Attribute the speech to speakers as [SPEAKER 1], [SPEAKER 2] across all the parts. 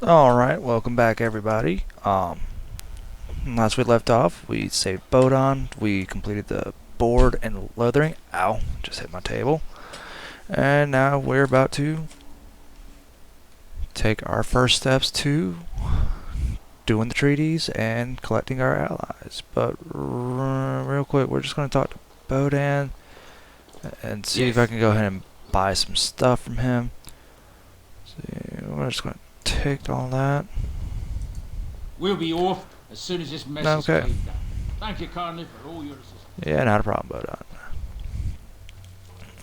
[SPEAKER 1] Alright, welcome back everybody. Last we left off, we saved Bodon, we completed the board and leathering. Ow, just hit my table. And now we're about to take our first steps to doing the treaties and collecting our allies. But real quick, we're just going to talk to Bodan and see if I can go ahead and buy some stuff from him. See, we're just going to take all that.
[SPEAKER 2] We'll be off as soon as this mess is
[SPEAKER 1] Okay.
[SPEAKER 2] cleaned up. Thank you kindly for all your assistance.
[SPEAKER 1] Yeah, not a problem, Bodon.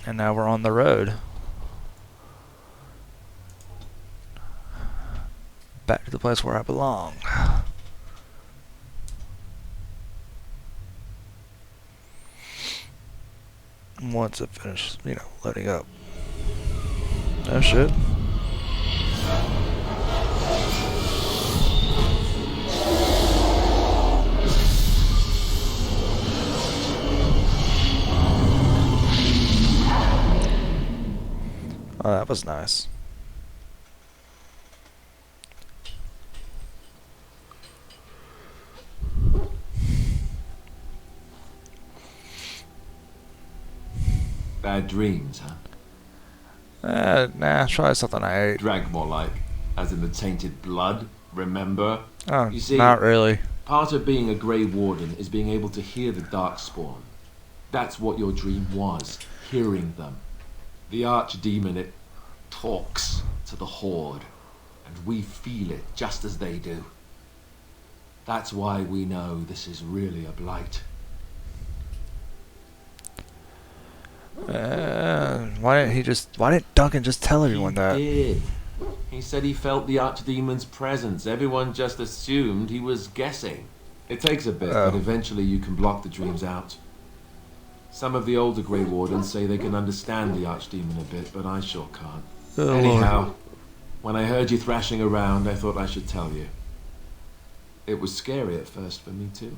[SPEAKER 1] And now we're on the road. Back to the place where I belong. Once it finishes, loading up. Oh shit. Oh, that was nice.
[SPEAKER 3] Bad dreams, huh?
[SPEAKER 1] Nah, try something I ate.
[SPEAKER 3] Drank more like, as in the tainted blood, remember?
[SPEAKER 1] Oh,
[SPEAKER 3] You see-
[SPEAKER 1] not really.
[SPEAKER 3] Part of being a Grey Warden is being able to hear the Darkspawn. That's what your dream was, hearing them. The Archdemon, it talks to the Horde, and we feel it just as they do. That's why we know this is really a blight.
[SPEAKER 1] Why didn't Duncan just tell everyone
[SPEAKER 3] He
[SPEAKER 1] that?
[SPEAKER 3] did. He said he felt the Archdemon's presence. Everyone just assumed he was guessing. It takes a bit,
[SPEAKER 1] Oh.
[SPEAKER 3] but eventually you can block the dreams out. Some of the older Grey Wardens say they can understand the Archdemon a bit, but I sure can't.
[SPEAKER 1] Oh,
[SPEAKER 3] Anyhow, when I heard you thrashing around, I thought I should tell you. It was scary at first for me too.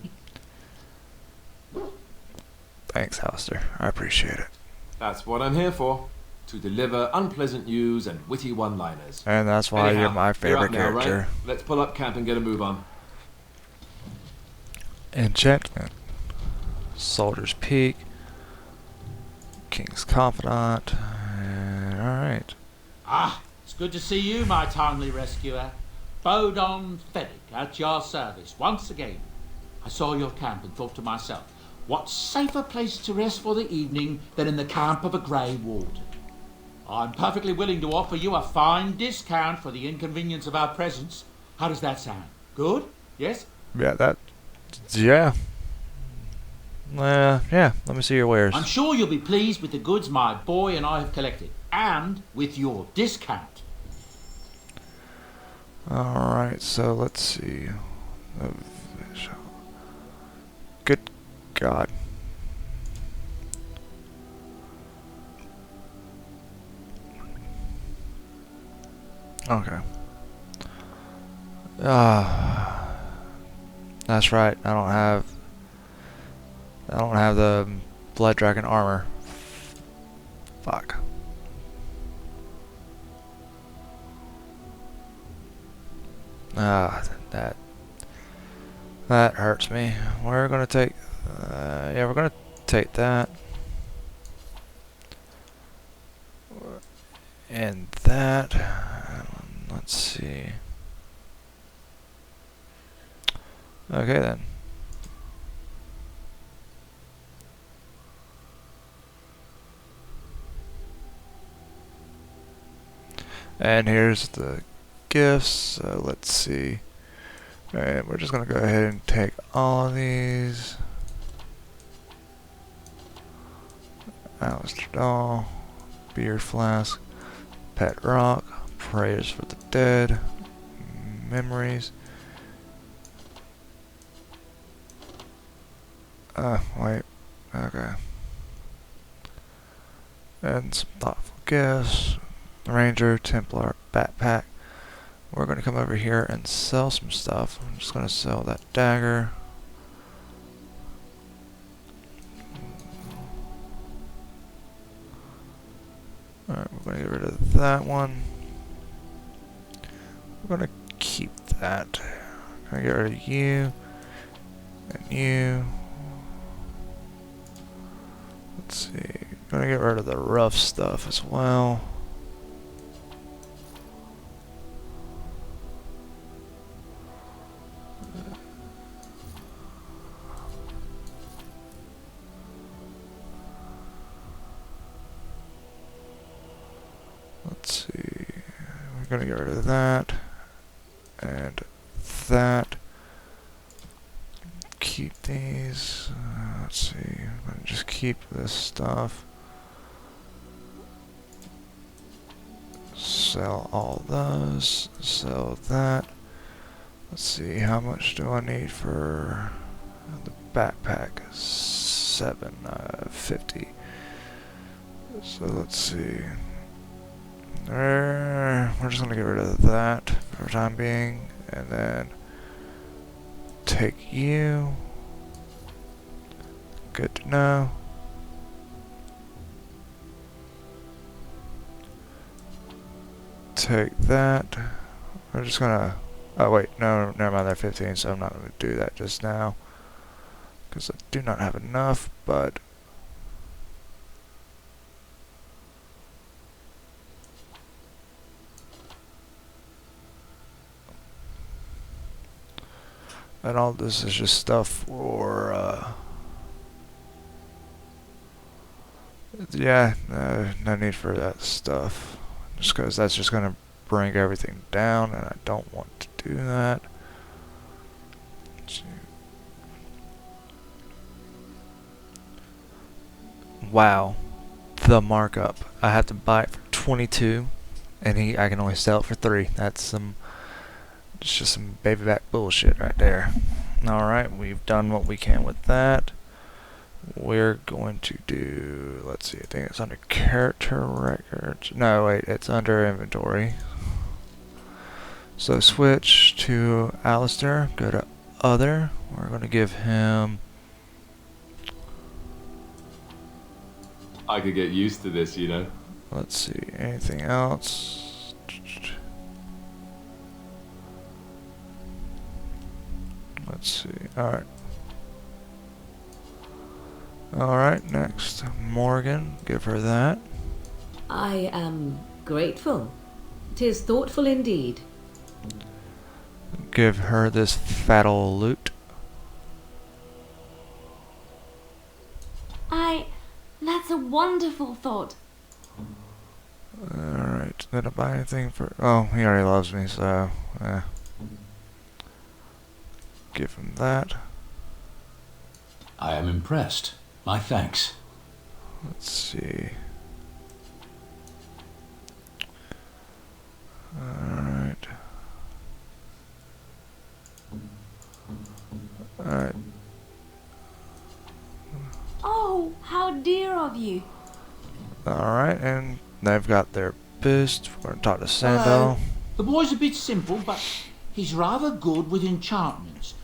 [SPEAKER 1] Thanks, Alistair. I appreciate it.
[SPEAKER 3] That's what I'm here for. To deliver unpleasant news and witty one-liners.
[SPEAKER 1] And that's why
[SPEAKER 3] Anyhow,
[SPEAKER 1] you're my favorite
[SPEAKER 3] you're up now,
[SPEAKER 1] character.
[SPEAKER 3] right? Let's pull up camp and get a move on.
[SPEAKER 1] Enchantment. Soldier's Peak. King's Confidant. Alright.
[SPEAKER 2] Ah, it's good to see you, my timely rescuer. Bodon Fenwick at your service once again. I saw your camp and thought to myself, what safer place to rest for the evening than in the camp of a Grey Warden? I'm perfectly willing to offer you a fine discount for the inconvenience of our presence. How does that sound? Good? Yes?
[SPEAKER 1] Yeah, yeah. Yeah, let me see your wares.
[SPEAKER 2] I'm sure you'll be pleased with the goods my boy and I have collected, and with your discount.
[SPEAKER 1] Alright, so let's see. Good God. Okay. That's right. I don't have the Blood Dragon armor. Fuck. That hurts me. We're gonna take. Yeah, we're gonna take that. And that. Let's see. Okay then. And here's the gifts. So let's see. Alright, we're just gonna go ahead and take all of these. Alistair Doll, Beer Flask, Pet Rock, Prayers for the Dead, Memories. Wait. Okay. And some thoughtful gifts. Ranger, Templar, backpack. We're going to come over here and sell some stuff. I'm just going to sell that dagger. Alright, we're going to get rid of that one. We're going to keep that. Gonna get rid of you and you. Let's see. Gonna get rid of the rough stuff as well. Let's see. We're gonna get rid of that and that. Keep these. Let's see. I'm gonna just keep this stuff. Sell all those. Sell that. Let's see. How much do I need for the backpack? 750. So let's see. We're just gonna get rid of that for the time being, and then take you. Good to know. Take that. We're just gonna. Oh wait, no, never mind. They're 15, so I'm not gonna do that just now because I do not have enough. But and all this is just stuff for, yeah, no need for that stuff. Just because that's just going to bring everything down, and I don't want to do that. Wow, the markup. I had to buy it for 22, and I can only sell it for 3. That's some... It's just some baby back bullshit right there. Alright, we've done what we can with that. We're going to do, let's see, I think it's under character records. No, wait, it's under inventory. So switch to Alistair, go to other. We're going to give him...
[SPEAKER 3] I could get used to this, you know.
[SPEAKER 1] Let's see, anything else? Let's see. Alright. Alright, next. Morgan. Give her that.
[SPEAKER 4] I am grateful. 'Tis thoughtful indeed.
[SPEAKER 1] Give her this fat ol' loot.
[SPEAKER 5] That's a wonderful thought.
[SPEAKER 1] Alright. Did I buy anything for... Oh, he already loves me, so... Give him that.
[SPEAKER 6] I am impressed. My thanks.
[SPEAKER 1] Let's see. Alright. Alright.
[SPEAKER 5] Oh, how dear of you.
[SPEAKER 1] Alright, and they've got their boost. We're gonna talk to
[SPEAKER 2] Hello.
[SPEAKER 1] Sandal.
[SPEAKER 2] The boy's a bit simple, but he's rather good with enchantments.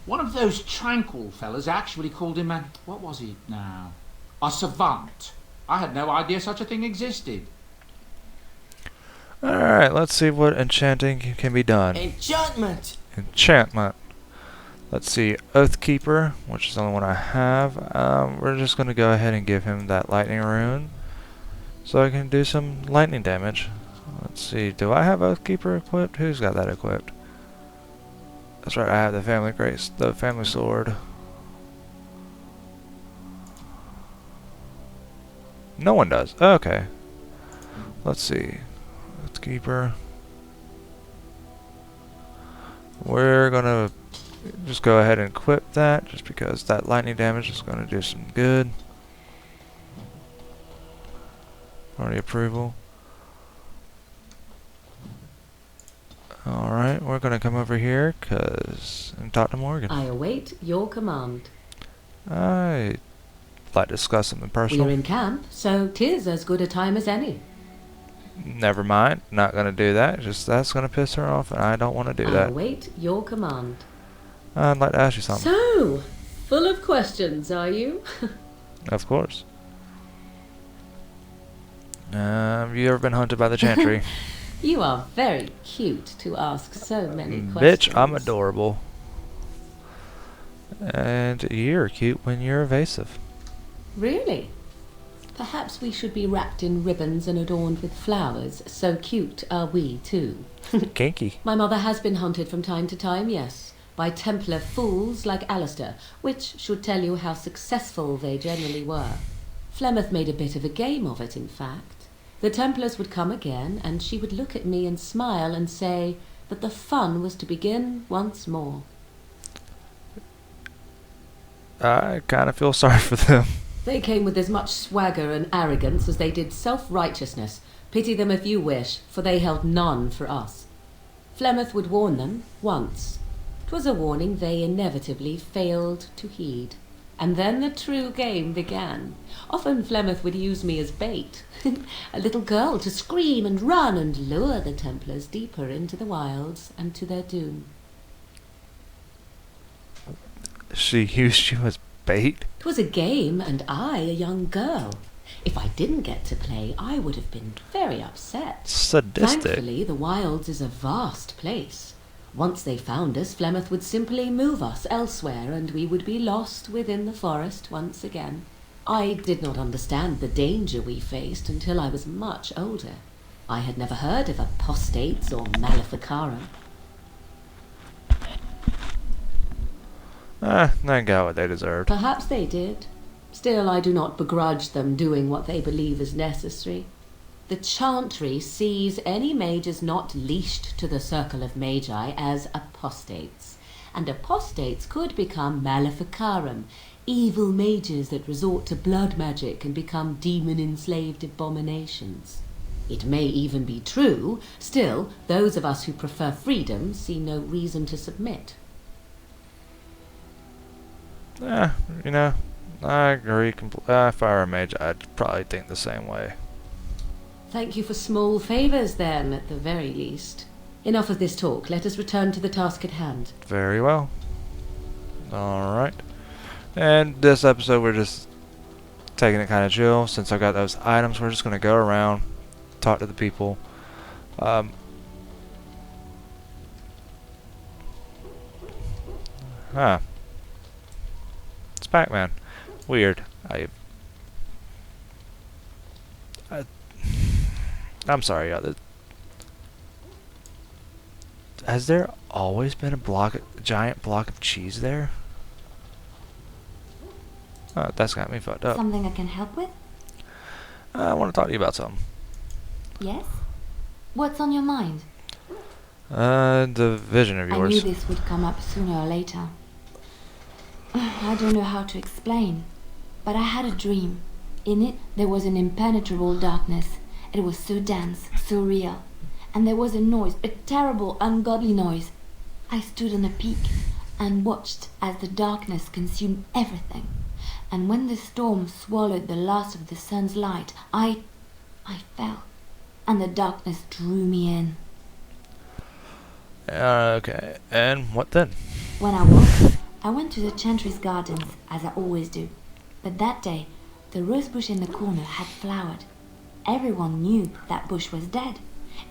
[SPEAKER 2] One of those tranquil fellas actually called him a... What was he now? A savant. I had no idea such a thing existed.
[SPEAKER 1] Alright, let's see what enchanting can be done.
[SPEAKER 7] Enchantment!
[SPEAKER 1] Enchantment. Let's see, Oathkeeper, which is the only one I have. We're just going to go ahead and give him that lightning rune, so I can do some lightning damage. Let's see, do I have Oathkeeper equipped? Who's got that equipped? That's right, I have the family grace, the family sword. No one does. Okay. Let's see. Oathkeeper. We're gonna just go ahead and equip that, just because that lightning damage is gonna do some good. Party approval. Alright, we're gonna come over here and talk to Morgan.
[SPEAKER 4] I await your command.
[SPEAKER 1] I'd like to discuss something
[SPEAKER 4] We
[SPEAKER 1] personal.
[SPEAKER 4] are in camp, so 'tis as good a time as any.
[SPEAKER 1] Never mind, not gonna do that. Just that's gonna piss her off, and I don't want to do
[SPEAKER 4] I
[SPEAKER 1] that.
[SPEAKER 4] await your command.
[SPEAKER 1] I'd like to ask you something.
[SPEAKER 4] So, full of questions, are you?
[SPEAKER 1] Of course. Have you ever been hunted by the Chantry?
[SPEAKER 4] You are very cute to ask so many questions.
[SPEAKER 1] Bitch, I'm adorable. And you're cute when you're evasive.
[SPEAKER 4] Really? Perhaps we should be wrapped in ribbons and adorned with flowers. So cute are we, too.
[SPEAKER 1] Kinky.
[SPEAKER 4] My mother has been hunted from time to time, yes, by Templar fools like Alistair, which should tell you how successful they generally were. Flemeth made a bit of a game of it, in fact. The Templars would come again, and she would look at me and smile and say that the fun was to begin once more.
[SPEAKER 1] I kind of feel sorry for them.
[SPEAKER 4] They came with as much swagger and arrogance as they did self-righteousness. Pity them if you wish, for they held none for us. Flemeth would warn them once. 'Twas a warning they inevitably failed to heed. And then the true game began. Often Flemeth would use me as bait. A little girl to scream and run and lure the Templars deeper into the wilds and to their doom.
[SPEAKER 1] She used you as bait?
[SPEAKER 4] 'Twas a game, and I a young girl. If I didn't get to play, I would have been very upset.
[SPEAKER 1] Sadistic.
[SPEAKER 4] Thankfully, the wilds is a vast place. Once they found us, Flemeth would simply move us elsewhere, and we would be lost within the forest once again. I did not understand the danger we faced until I was much older. I had never heard of apostates or maleficarum.
[SPEAKER 1] They got what they deserved.
[SPEAKER 4] Perhaps they did. Still, I do not begrudge them doing what they believe is necessary. The Chantry sees any mages not leashed to the Circle of Magi as apostates, and apostates could become maleficarum, evil mages that resort to blood magic and become demon-enslaved abominations. It may even be true, still, those of us who prefer freedom see no reason to submit.
[SPEAKER 1] You know, I agree. If I were a mage, I'd probably think the same way.
[SPEAKER 4] Thank you for small favours, then, at the very least. Enough of this talk. Let us return to the task at hand.
[SPEAKER 1] Very well. Alright. And this episode, we're just taking it kind of chill. Since I got those items, we're just going to go around, talk to the people. It's Pac-Man. Weird. I'm sorry, y'all. Has there always been a giant block of cheese there? Oh, that's got me fucked up.
[SPEAKER 5] Something I can help with?
[SPEAKER 1] I want to talk to you about something.
[SPEAKER 5] Yes? What's on your mind?
[SPEAKER 1] The vision of
[SPEAKER 5] I
[SPEAKER 1] yours.
[SPEAKER 5] knew this would come up sooner or later. I don't know how to explain, but I had a dream. In it, there was an impenetrable darkness. It was so dense, so real. And there was a noise, a terrible, ungodly noise. I stood on a peak and watched as the darkness consumed everything. And when the storm swallowed the last of the sun's light, I fell, and the darkness drew me in.
[SPEAKER 1] Okay, and what then?
[SPEAKER 5] When I woke, I went to the Chantry's gardens, as I always do. But that day, the rose bush in the corner had flowered. Everyone knew that bush was dead.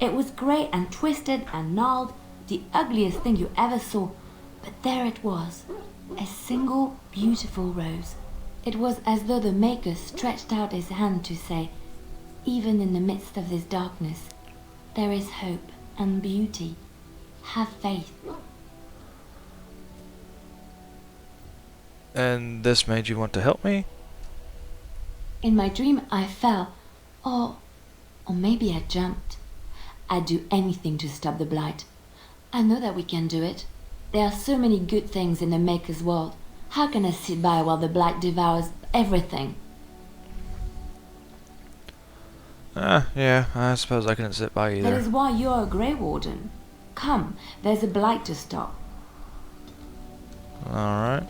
[SPEAKER 5] It was grey and twisted and gnarled, the ugliest thing you ever saw. But there it was, a single beautiful rose. It was as though the Maker stretched out his hand to say, even in the midst of this darkness, there is hope and beauty. Have faith.
[SPEAKER 1] And this made you want to help me?
[SPEAKER 5] In my dream, I fell. Or maybe I jumped. I'd do anything to stop the blight. I know that we can do it. There are so many good things in the Maker's world. How can I sit by while the blight devours everything?
[SPEAKER 1] Yeah, I suppose I couldn't sit by either.
[SPEAKER 5] That is why you're a Grey Warden. Come, there's a blight to stop.
[SPEAKER 1] Alright.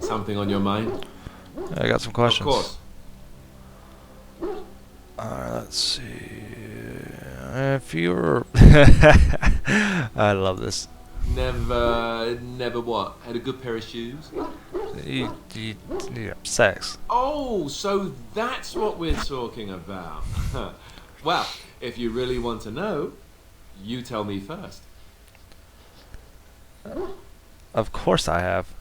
[SPEAKER 3] Something on your mind?
[SPEAKER 1] I got some questions.
[SPEAKER 3] Of course.
[SPEAKER 1] Let's see. If you were... I love this.
[SPEAKER 3] Never what? Had a good pair of shoes?
[SPEAKER 1] Sex.
[SPEAKER 3] Oh, so that's what we're talking about. Well, if you really want to know, you tell me first.
[SPEAKER 1] Of course I have.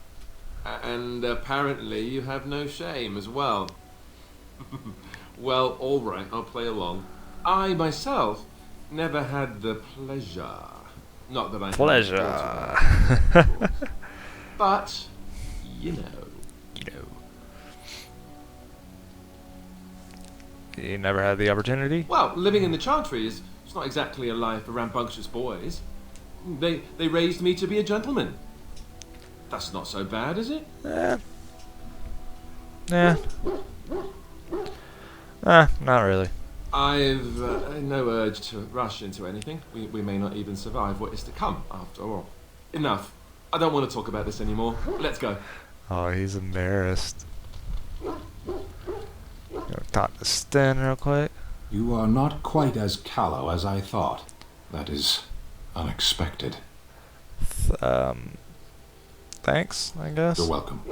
[SPEAKER 3] And apparently you have no shame as well. Well, alright, I'll play along. I myself never had the pleasure. Not that I had
[SPEAKER 1] Pleasure.
[SPEAKER 3] the pleasure, of course. But, you know.
[SPEAKER 1] You know. You never had the opportunity?
[SPEAKER 3] Well, living in the Chantry is it's not exactly a life for rambunctious boys. They raised me to be a gentleman. That's not so bad, is it?
[SPEAKER 1] Nah. Not really.
[SPEAKER 3] I've no urge to rush into anything. We may not even survive what is to come, after all. Enough. I don't want to talk about this anymore. Let's go.
[SPEAKER 1] Oh, he's embarrassed. Talk to Sten real quick.
[SPEAKER 6] You are not quite as callow as I thought. That is unexpected.
[SPEAKER 1] Thanks, I guess.
[SPEAKER 6] You're welcome.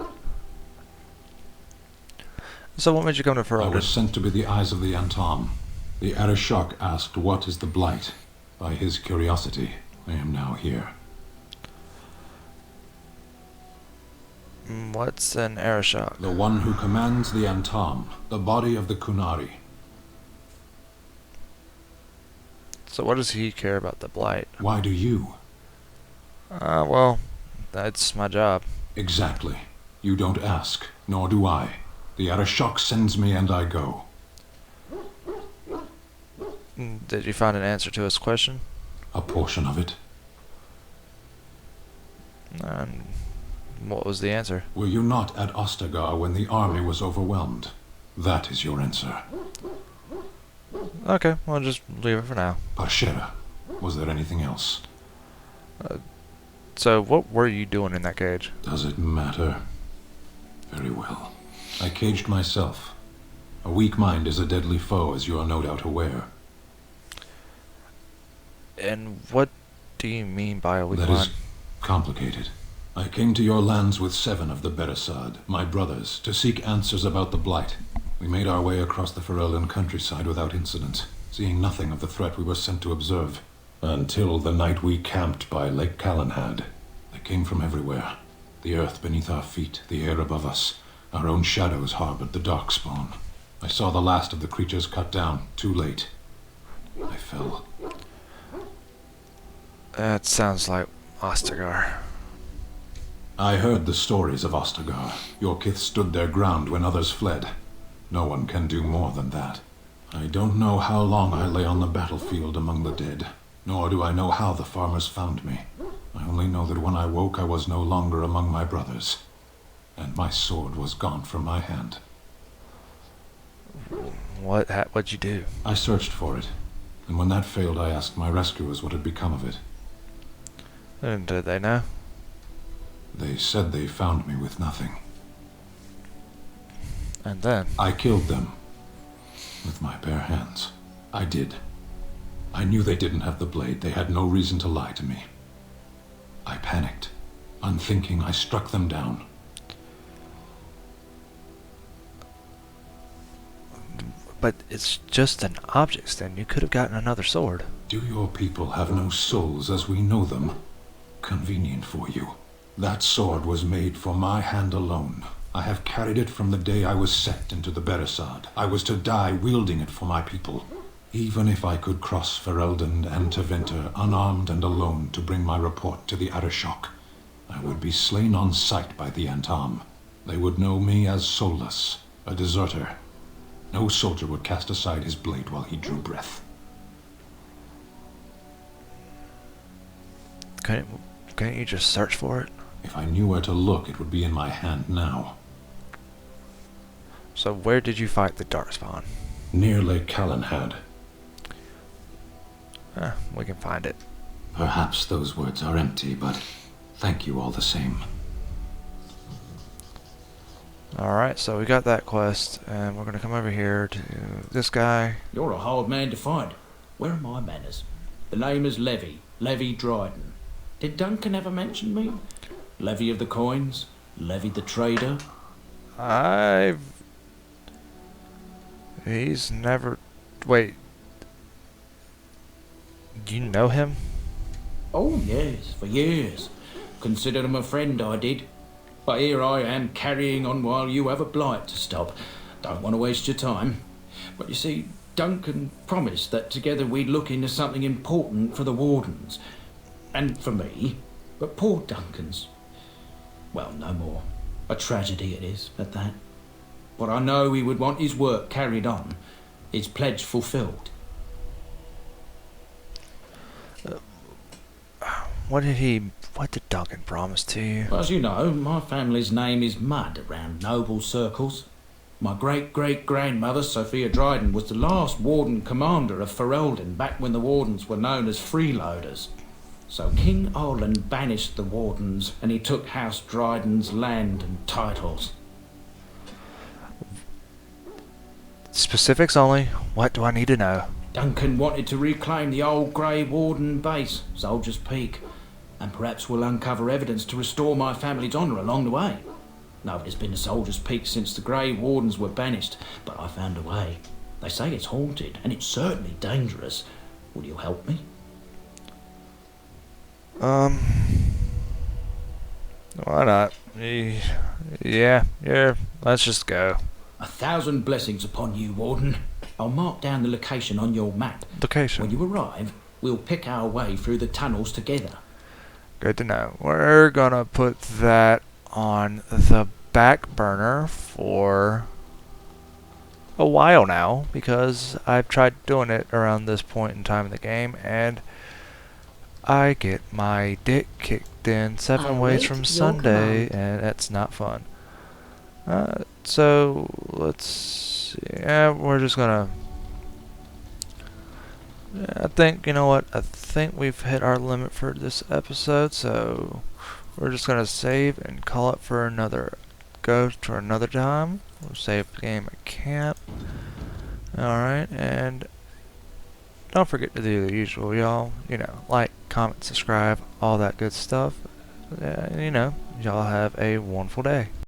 [SPEAKER 1] So what made you come to
[SPEAKER 6] I
[SPEAKER 1] Ferelden?
[SPEAKER 6] was sent to be the eyes of the Antom. The Arishok asked what is the Blight. By his curiosity, I am now here.
[SPEAKER 1] What's an Arishok?
[SPEAKER 6] The one who commands the Antom, the body of the Kunari.
[SPEAKER 1] So what does he care about the Blight?
[SPEAKER 6] Why do you?
[SPEAKER 1] Well, that's my job.
[SPEAKER 6] Exactly. You don't ask, nor do I. The Arishok sends me and I go.
[SPEAKER 1] Did you find an answer to his question?
[SPEAKER 6] A portion of it.
[SPEAKER 1] And what was the answer?
[SPEAKER 6] Were you not at Ostagar when the army was overwhelmed? That is your answer.
[SPEAKER 1] Okay, well just leave it for now.
[SPEAKER 6] Parshera, was there anything else?
[SPEAKER 1] So what were you doing in that cage?
[SPEAKER 6] Does it matter? Very well. I caged myself. A weak mind is a deadly foe, as you are no doubt aware.
[SPEAKER 1] And what do you mean by a weak
[SPEAKER 6] That
[SPEAKER 1] mind?
[SPEAKER 6] is complicated. I came to your lands with 7 of the Beresad, my brothers, to seek answers about the Blight. We made our way across the Ferelden countryside without incident, seeing nothing of the threat we were sent to observe. Until the night we camped by Lake Calenhad. They came from everywhere. The earth beneath our feet, the air above us. Our own shadows harbored the Darkspawn. I saw the last of the creatures cut down, too late. I fell.
[SPEAKER 1] That sounds like Ostagar.
[SPEAKER 6] I heard the stories of Ostagar. Your kith stood their ground when others fled. No one can do more than that. I don't know how long I lay on the battlefield among the dead, nor do I know how the farmers found me. I only know that when I woke I was no longer among my brothers, and my sword was gone from my hand.
[SPEAKER 1] What'd you do?
[SPEAKER 6] I searched for it, and when that failed I asked my rescuers what had become of it.
[SPEAKER 1] And did they know?
[SPEAKER 6] They said they found me with nothing.
[SPEAKER 1] And then?
[SPEAKER 6] I killed them. With my bare hands. I did. I knew they didn't have the blade. They had no reason to lie to me. I panicked. Unthinking, I struck them down.
[SPEAKER 1] But it's just an object, Sten. You could have gotten another sword.
[SPEAKER 6] Do your people have no souls as we know them? Convenient for you. That sword was made for my hand alone. I have carried it from the day I was set into the Beresad. I was to die wielding it for my people. Even if I could cross Ferelden and Tevinter unarmed and alone to bring my report to the Arishok, I would be slain on sight by the Antom. They would know me as soulless, a deserter. No soldier would cast aside his blade while he drew breath.
[SPEAKER 1] Couldn't you just search for it?
[SPEAKER 6] If I knew where to look, it would be in my hand now.
[SPEAKER 1] So where did you fight the Darkspawn?
[SPEAKER 6] Near Lake Calenhad.
[SPEAKER 1] We can find it.
[SPEAKER 6] Perhaps those words are empty, but thank you all the same.
[SPEAKER 1] Alright, so we got that quest, and we're gonna come over here to this guy.
[SPEAKER 2] You're a hard man to find. Where are my manners? The name is Levy Dryden. Did Duncan ever mention me? Levy of the coins? Levy the trader?
[SPEAKER 1] He's never... Wait, You know him?
[SPEAKER 7] Oh, yes, for years. Considered him a friend, I did. But here I am carrying on while you have a blight to stop. Don't want to waste your time. But you see, Duncan promised that together we'd look into something important for the Wardens. And for me. But poor Duncan's... well, no more. A tragedy it is, at that. But I know he would want his work carried on. His pledge fulfilled.
[SPEAKER 1] What did Duncan promise to you?
[SPEAKER 7] As you know, my family's name is mud around noble circles. My great-great-grandmother, Sophia Dryden, was the last Warden Commander of Ferelden back when the Wardens were known as freeloaders. So King Olin banished the Wardens and he took House Dryden's land and titles.
[SPEAKER 1] Specifics only. What do I need to know?
[SPEAKER 7] Duncan wanted to reclaim the old Grey Warden base, Soldier's Peak, and perhaps we'll uncover evidence to restore my family's honour along the way. Nobody's been to Soldier's Peak since the Grey Wardens were banished, but I found a way. They say it's haunted, and it's certainly dangerous. Will you help me?
[SPEAKER 1] Why not? Yeah, let's just go.
[SPEAKER 7] 1,000 blessings upon you, Warden. I'll mark down the location on your map.
[SPEAKER 1] Location.
[SPEAKER 7] When you arrive, we'll pick our way through the tunnels together.
[SPEAKER 1] Good to know. We're gonna put that on the back burner for a while now, because I've tried doing it around this point in time in the game, and I get my dick kicked in 7 ways
[SPEAKER 4] Await
[SPEAKER 1] from
[SPEAKER 4] your
[SPEAKER 1] Sunday,
[SPEAKER 4] command.
[SPEAKER 1] and it's not fun. So let's see. Yeah, we're just gonna. I think, you know what? I think we've hit our limit for this episode, so we're just gonna save and call it for another go to another time. We'll save the game at camp. Alright, and don't forget to do the usual, y'all. You know, like, comment, subscribe, all that good stuff. You know, y'all have a wonderful day.